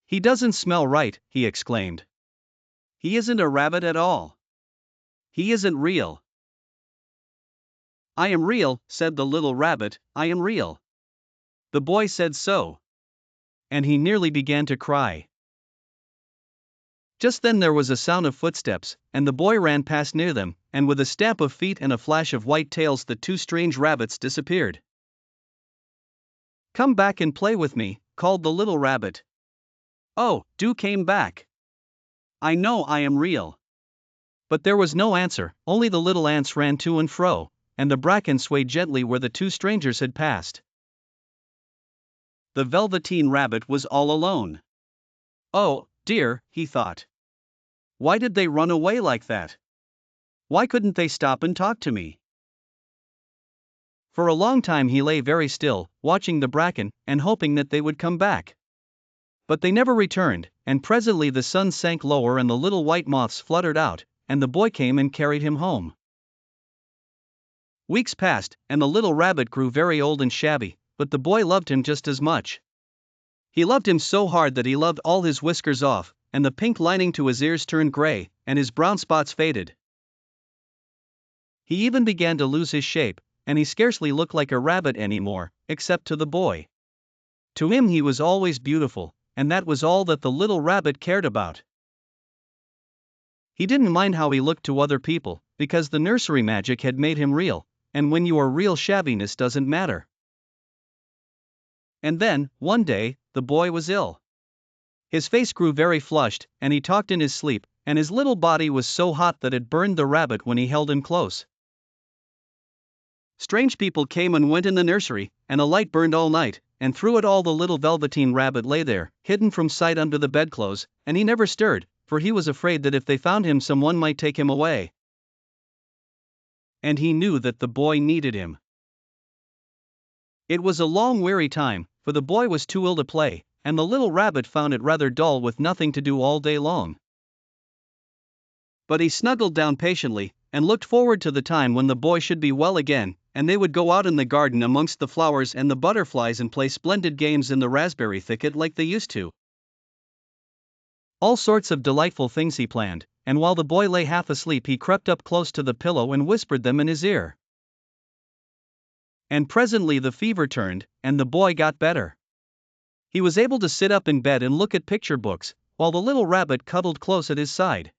"He doesn't smell right," he exclaimed. "He isn't a rabbit at all. He isn't real." "I am real," said the little rabbit, "I am real." The boy said so. And he nearly began to cry. Just then there was a sound of footsteps, and the boy ran past near them, and with a stamp of feet and a flash of white tails the two strange rabbits disappeared. "Come back and play with me," called the little rabbit. "Oh, do came back. I know I am real." But there was no answer, only the little ants ran to and fro, and the bracken swayed gently where the two strangers had passed. The Velveteen Rabbit was all alone. "Oh, dear," he thought. "Why did they run away like that? Why couldn't they stop and talk to me?" For a long time he lay very still, watching the bracken, and hoping that they would come back. But they never returned, and presently the sun sank lower and the little white moths fluttered out, and the boy came and carried him home. Weeks passed, and the little rabbit grew very old and shabby, but the boy loved him just as much. He loved him so hard that he loved all his whiskers off, and the pink lining to his ears turned gray, and his brown spots faded. He even began to lose his shape, and he scarcely looked like a rabbit anymore, except to the boy. To him he was always beautiful, and that was all that the little rabbit cared about. He didn't mind how he looked to other people, because the nursery magic had made him real, and when you are real shabbiness doesn't matter. And then, one day, the boy was ill. His face grew very flushed, and he talked in his sleep, and his little body was so hot that it burned the rabbit when he held him close. Strange people came and went in the nursery, and a light burned all night, and through it all the little Velveteen Rabbit lay there, hidden from sight under the bedclothes, and he never stirred, for he was afraid that if they found him someone might take him away. And he knew that the boy needed him. It was a long weary time, for the boy was too ill to play, and the little rabbit found it rather dull with nothing to do all day long. But he snuggled down patiently, and looked forward to the time when the boy should be well again, and they would go out in the garden amongst the flowers and the butterflies and play splendid games in the raspberry thicket like they used to. All sorts of delightful things he planned, and while the boy lay half asleep he crept up close to the pillow and whispered them in his ear. And presently the fever turned, and the boy got better. He was able to sit up in bed and look at picture books, while the little rabbit cuddled close at his side.